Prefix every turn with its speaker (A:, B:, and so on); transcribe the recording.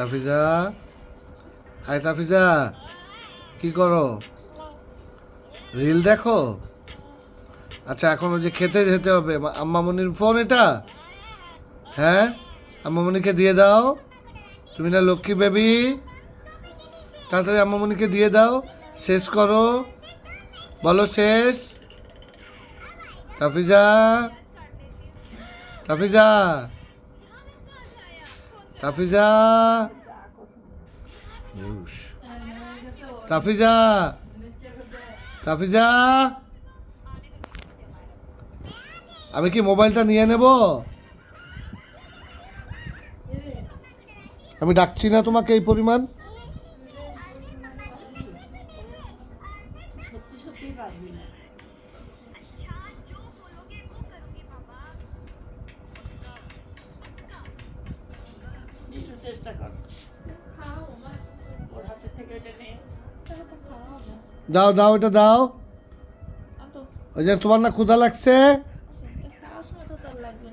A: তাফিজা, আয় তাফিজা, কি করো? রিল দেখো? আচ্ছা, এখন ওই যে খেতে যেতে হবে, আম্মামনির ফোন এটা? হ্যাঁ, আম্মামনিকে দিয়ে দাও। তুমি না লক্ষ্মী বেবি, তাড়াতাড়ি আম্মামনিকে দিয়ে দাও। শেষ করো, বলো শেষ। তাফিজা, তাফিজা, তাফিজা, তাফিজা, তাফিজা, আমি কি মোবাইলটা নিয়ে নেব? আমি ডাকছি না তোমাকে এই পরিমাণ। দাও দাও, এটা দাও। ওই যে তোমার না ক্ষুধা লাগছে?